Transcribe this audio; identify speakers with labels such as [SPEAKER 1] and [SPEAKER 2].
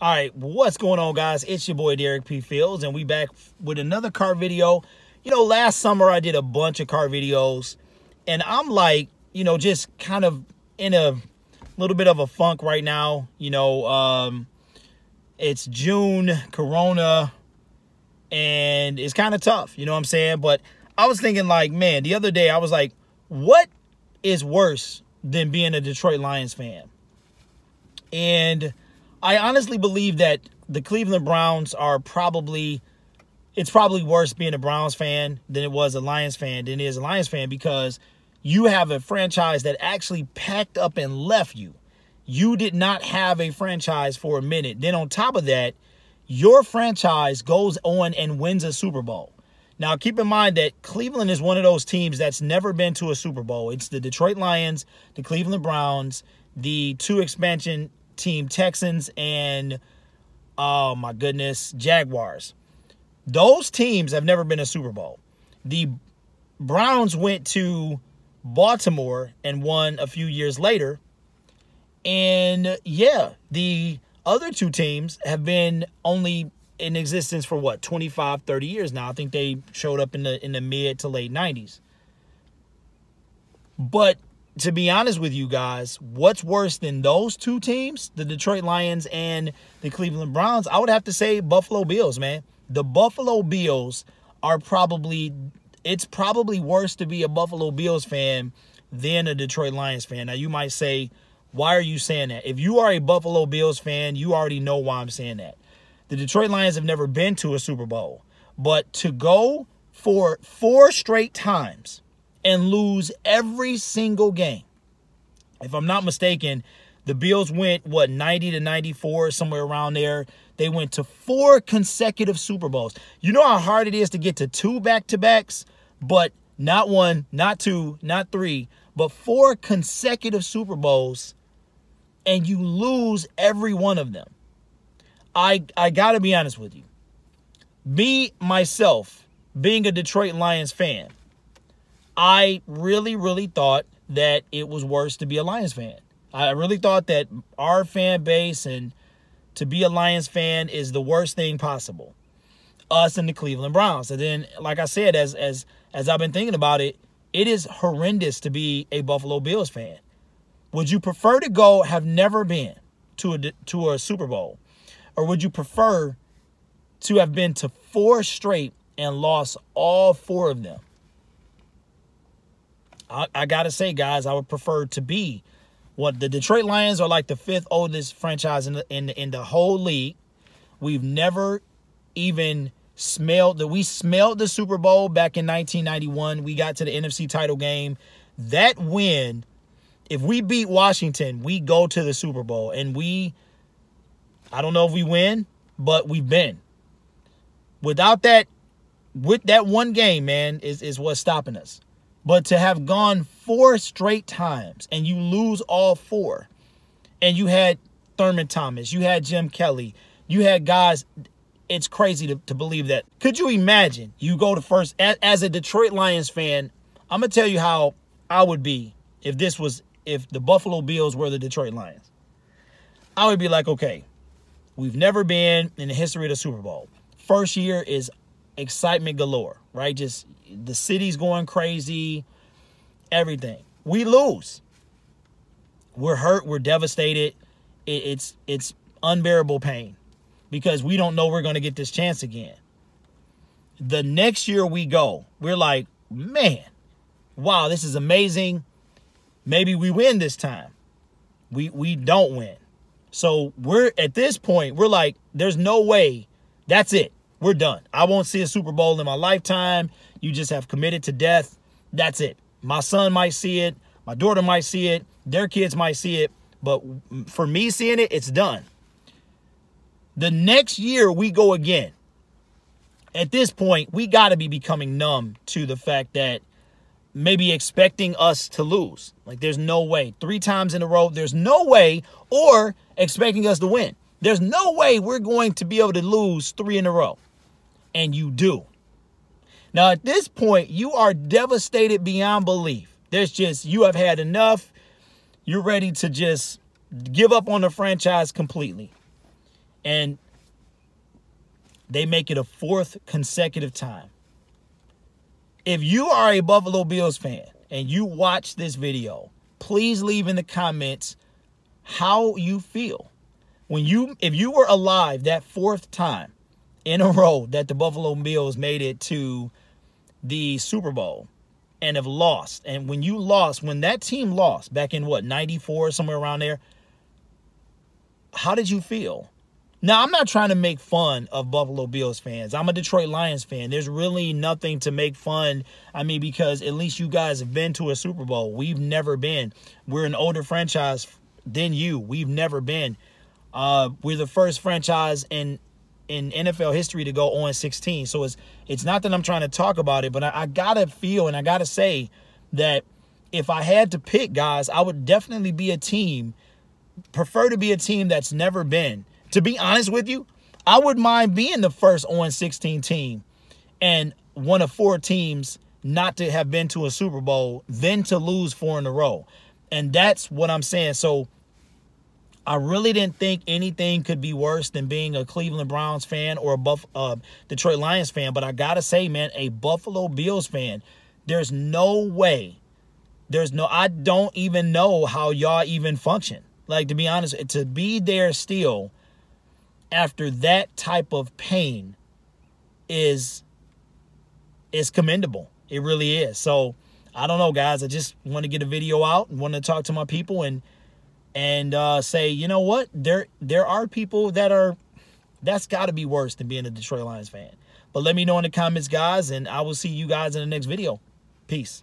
[SPEAKER 1] All right, what's going on, guys? It's your boy Derek P. Fields, and we back with another car video. You know, last summer I did a bunch of car videos, and I'm like, just kind of in a little bit of a funk right now. It's June, Corona, and it's kind of tough, you know what I'm saying? But I was thinking, like, man, the other day I was like, what is worse than being a Detroit Lions fan? And I honestly believe that the Cleveland Browns are it's probably worse being a Browns fan than it was a Lions fan than it is a Lions fan, because you have a franchise that actually packed up and left you. You did not have a franchise for a minute. Then on top of that, your franchise goes on and wins a Super Bowl. Now, keep in mind that Cleveland is one of those teams that's never been to a Super Bowl. It's the Detroit Lions, the Cleveland Browns, the two expansion team Texans, and oh my goodness, Jaguars. Those teams have never been a Super Bowl. The Browns went to Baltimore and won a few years later. And yeah, the other two teams have been only in existence for what, 25, 30 years now. I think they showed up in the mid to late 90s. But to be honest with you guys, what's worse than those two teams, the Detroit Lions and the Cleveland Browns? I would have to say Buffalo Bills, man. The Buffalo Bills it's probably worse to be a Buffalo Bills fan than a Detroit Lions fan. Now, you might say, why are you saying that? If you are a Buffalo Bills fan, you already know why I'm saying that. The Detroit Lions have never been to a Super Bowl, but to go for 4 straight times and lose every single game. If I'm not mistaken, the Bills went, 90 to 94, somewhere around there. They went to 4 consecutive Super Bowls. You know how hard it is to get to 2 back-to-backs, but not 1, not 2, not 3, but 4 consecutive Super Bowls, and you lose every one of them. I got to be honest with you. Myself, being a Detroit Lions fan, I really thought that it was worse to be a Lions fan. I really thought that our fan base and to be a Lions fan is the worst thing possible. Us and the Cleveland Browns. And then, like I said, as I've been thinking about it, it is horrendous to be a Buffalo Bills fan. Would you prefer to have never been to a Super Bowl? Or would you prefer to have been to 4 straight and lost all 4 of them? I got to say, guys, I would prefer to be the Detroit Lions are like the 5th oldest franchise in the whole league. We've never even smelled the Super Bowl back in 1991. We got to the NFC title game. That win, if we beat Washington, we go to the Super Bowl. And I don't know if we win, but we've been. Without that, with that one game, man, is what's stopping us. But to have gone 4 straight times and you lose all 4, and you had Thurman Thomas, you had Jim Kelly, you had guys, it's crazy to believe that. Could you imagine you go to first, as a Detroit Lions fan, I'm going to tell you how I would be if the Buffalo Bills were the Detroit Lions. I would be like, okay, we've never been in the history of the Super Bowl. First year is excitement galore, right? Just the city's going crazy, everything. We lose. We're hurt. We're devastated. It's unbearable pain because we don't know we're going to get this chance again. The next year we go, we're like, man, wow, this is amazing. Maybe we win this time. We don't win. So we're at this point, we're like, there's no way. That's it. We're done. I won't see a Super Bowl in my lifetime. You just have committed to death. That's it. My son might see it. My daughter might see it. Their kids might see it. But for me seeing it, it's done. The next year we go again. At this point, we got to be becoming numb to the fact that maybe expecting us to lose. Like, there's no way. 3 times in a row, there's no way. Or expecting us to win. There's no way we're going to be able to lose 3 in a row. And you do. Now, at this point, you are devastated beyond belief. You have had enough. You're ready to just give up on the franchise completely. And they make it a 4th consecutive time. If you are a Buffalo Bills fan and you watch this video, please leave in the comments how you feel. If you were alive that 4th time in a row that the Buffalo Bills made it to the Super Bowl and have lost, and when that team lost back in what, 94, somewhere around there, how did you feel? Now, I'm not trying to make fun of Buffalo Bills fans. I'm a Detroit Lions fan. There's really nothing to make fun. I mean, because at least you guys have been to a Super Bowl. We've never been. We're an older franchise than you. We've never been. We're the first franchise in NFL history to go 0-16. So it's not that I'm trying to talk about it, but I gotta feel and I gotta say that if I had to pick, guys, I would definitely prefer to be a team that's never been. To be honest with you, I wouldn't mind being the first 0-16 team and one of 4 teams not to have been to a Super Bowl, then to lose 4 in a row. And that's what I'm saying. So I really didn't think anything could be worse than being a Cleveland Browns fan or a Detroit Lions fan. But I got to say, man, a Buffalo Bills fan, there's no way. I don't even know how y'all even function. Like, to be honest, to be there still after that type of pain is commendable. It really is. So I don't know, guys. I just want to get a video out and want to talk to my people and say, you know what? There are people that's got to be worse than being a Detroit Lions fan. But let me know in the comments, guys, and I will see you guys in the next video. Peace.